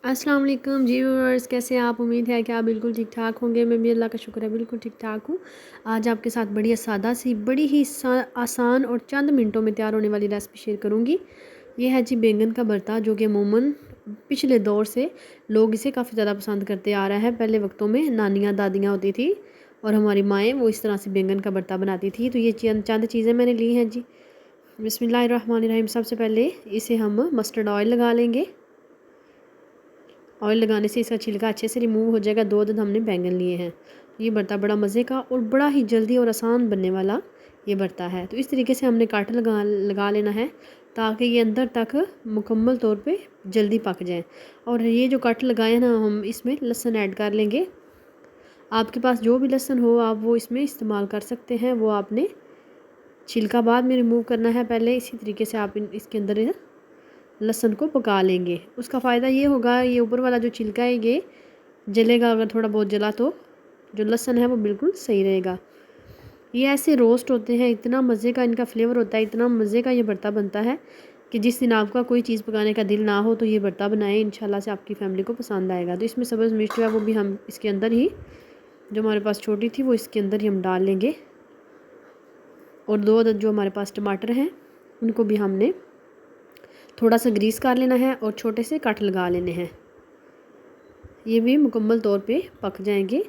अस्सलाम वालेकुम जी व्यूअर्स, कैसे हैं आप। उम्मीद है कि आप बिल्कुल ठीक ठाक होंगे। मैं भी अल्लाह का शुक्र है बिल्कुल ठीक ठाक हूँ। आज आपके साथ बढ़िया सादा सी बड़ी ही आसान और चंद मिनटों में तैयार होने वाली रेसिपी शेयर करूँगी। ये है जी बैंगन का भरता, जो कि अमूमन पिछले दौर से लोग इसे काफ़ी ज़्यादा पसंद करते आ रहा है। पहले वक्तों में नानियाँ दादियाँ होती थी और हमारी माएँ वो इस तरह से बैंगन का भरता बनाती थी। तो ये चंद चीज़ें मैंने ली हैं जी। बिस्मिल्लाहिर्रहमानिर्रहीम। सबसे पहले इसे हम मस्टर्ड ऑयल लगा लेंगे। ऑयल लगाने से इसका छिलका अच्छे से रिमूव हो जाएगा। 2 अदद हमने बैंगन लिए हैं। ये भरता बड़ा मज़े का और बड़ा ही जल्दी और आसान बनने वाला ये भरता है। तो इस तरीके से हमने काट लगा लेना है ताकि ये अंदर तक मुकम्मल तौर पे जल्दी पक जाए। और ये जो कट लगाए ना, हम इसमें लहसुन ऐड कर लेंगे। आपके पास जो भी लहसुन हो आप वो इसमें इस्तेमाल कर सकते हैं। वो आपने छिलका बाद में रिमूव करना है पहले। इसी तरीके से आप इसके अंदर लहसुन को पका लेंगे। उसका फ़ायदा ये होगा, ये ऊपर वाला जो छिलका है ये जलेगा, अगर थोड़ा बहुत जला तो जो लहसुन है वो बिल्कुल सही रहेगा। ये ऐसे रोस्ट होते हैं, इतना मज़े का इनका फ्लेवर होता है, इतना मज़े का ये भरता बनता है कि जिस दिन आपका कोई चीज़ पकाने का दिल ना हो तो ये भरता बनाएं, इंशाल्लाह से आपकी फैमिली को पसंद आएगा। तो इसमें सब्ज़ मिर्च है वो भी हम इसके अंदर ही, जो हमारे पास छोटी थी वो इसके अंदर ही हम डाल लेंगे। और 2 अदद जो हमारे पास टमाटर हैं उनको भी हमने थोड़ा सा ग्रीस कर लेना है और छोटे से कट लगा लेने हैं। ये भी मुकम्मल तौर पे पक जाएंगे।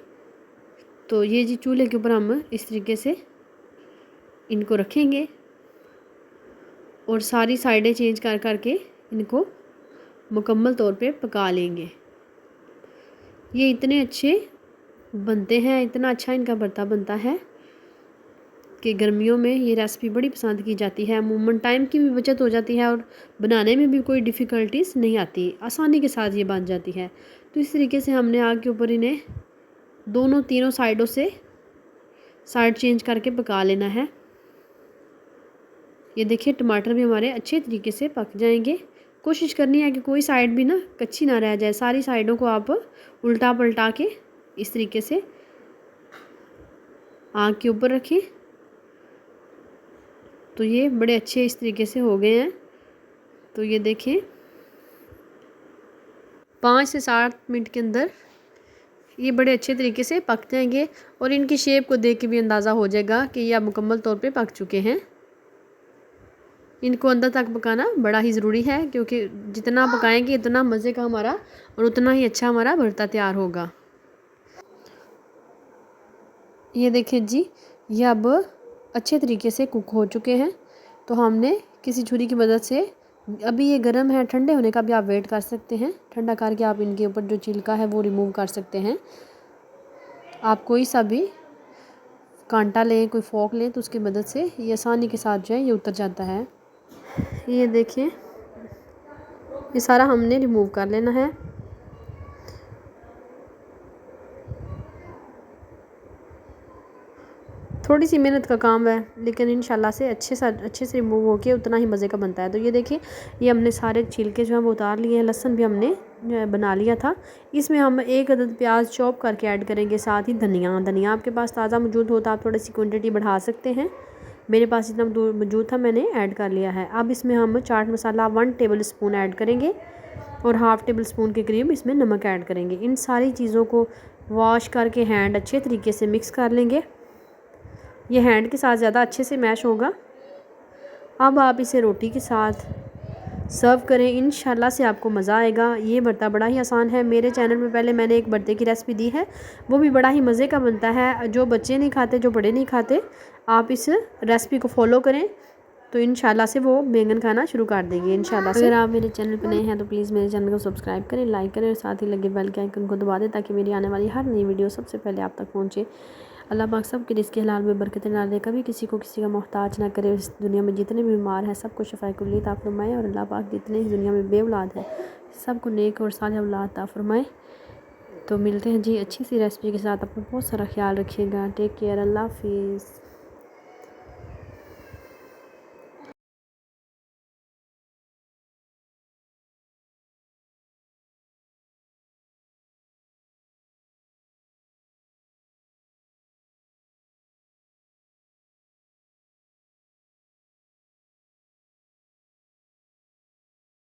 तो ये जी चूल्हे के ऊपर हम इस तरीके से इनको रखेंगे और सारी साइडें चेंज कर करके इनको मुकम्मल तौर पे पका लेंगे। ये इतने अच्छे बनते हैं, इतना अच्छा इनका भरता बनता है कि गर्मियों में ये रेसिपी बड़ी पसंद की जाती है। अमूमन टाइम की भी बचत हो जाती है और बनाने में भी कोई डिफ़िकल्टीज नहीं आती, आसानी के साथ ये बन जाती है। तो इस तरीके से हमने आग के ऊपर इन्हें दोनों तीनों साइडों से साइड चेंज करके पका लेना है। ये देखिए टमाटर भी हमारे अच्छे तरीके से पक जाएंगे। कोशिश करनी है कि कोई साइड भी ना कच्ची ना रह जाए। सारी साइडों को आप उल्टा पलटा के इस तरीके से आग के ऊपर रखें। तो ये बड़े अच्छे इस तरीके से हो गए हैं। तो ये देखें 5 से 7 मिनट के अंदर ये बड़े अच्छे तरीके से पक जाएंगे और इनकी शेप को देख के भी अंदाज़ा हो जाएगा कि ये अब मुकम्मल तौर पे पक चुके हैं। इनको अंदर तक पकाना बड़ा ही ज़रूरी है, क्योंकि जितना पकाएंगे इतना मज़े का हमारा और उतना ही अच्छा हमारा भरता तैयार होगा। ये देखिए जी, ये अब अच्छे तरीके से कुक हो चुके हैं। तो हमने किसी छुरी की मदद से, अभी ये गर्म है, ठंडे होने का भी आप वेट कर सकते हैं। ठंडा करके आप इनके ऊपर जो छिलका है वो रिमूव कर सकते हैं। आप कोई सा भी कांटा लें, कोई फोक लें तो उसकी मदद से ये आसानी के साथ जो है ये उतर जाता है। ये देखिए ये सारा हमने रिमूव कर लेना है। थोड़ी सी मेहनत का काम है, लेकिन इंशाल्लाह से अच्छे से रिमूव होके उतना ही मज़े का बनता है। तो ये देखिए ये हमने सारे छिलके जो हैं वो उतार लिए हैं। लहसुन भी हमने बना लिया था। इसमें हम 1 अदद प्याज चॉप करके ऐड करेंगे। साथ ही धनिया आपके पास ताज़ा मौजूद हो तो आप थोड़ी सी क्वान्टिटी बढ़ा सकते हैं। मेरे पास इतना मौजूद था, मैंने ऐड कर लिया है। अब इसमें हम chaat masala 1 table spoon add करेंगे और हाफ़ टेबल स्पून के करीब इसमें नमक ऐड करेंगे। इन सारी चीज़ों को वॉश करके हैंड अच्छे तरीके से मिक्स कर लेंगे। ये हैंड के साथ ज़्यादा अच्छे से मैश होगा। अब आप इसे रोटी के साथ सर्व करें, इंशाल्लाह से आपको मज़ा आएगा। ये भरता बड़ा ही आसान है। मेरे चैनल में पहले मैंने एक भरते की रेसिपी दी है, वो भी बड़ा ही मज़े का बनता है। जो बच्चे नहीं खाते, जो बड़े नहीं खाते, आप इस रेसिपी को फॉलो करें तो इंशाल्लाह से वो बैंगन खाना शुरू कर देंगे इंशाल्लाह से। अगर आप मेरे चैनल पर नए हैं तो प्लीज़ मेरे चैनल को सब्सक्राइब करें, लाइक करें और साथ ही लगे बेल के आइकन को दबा दें ताकि मेरी आने वाली हर नई वीडियो सबसे पहले आप तक पहुँचे। अल्लाह पाक सब के रिज़्क़ हलाल में बरकतें डाले, कभी किसी को किसी का मोहताज ना करे। इस दुनिया में जितने भी बीमार हैं सबको शफ़ाए कुल्ली अता फ़रमाए और अल्लाह पाक जितने इस दुनिया में बेऔलाद हैं सबको नेक और सालिह औलाद अता फ़रमाए। तो मिलते हैं जी अच्छी सी रेसिपी के साथ। अपना बहुत सारा ख्याल रखिएगा। Take care. अल्लाह हाफ़िज़।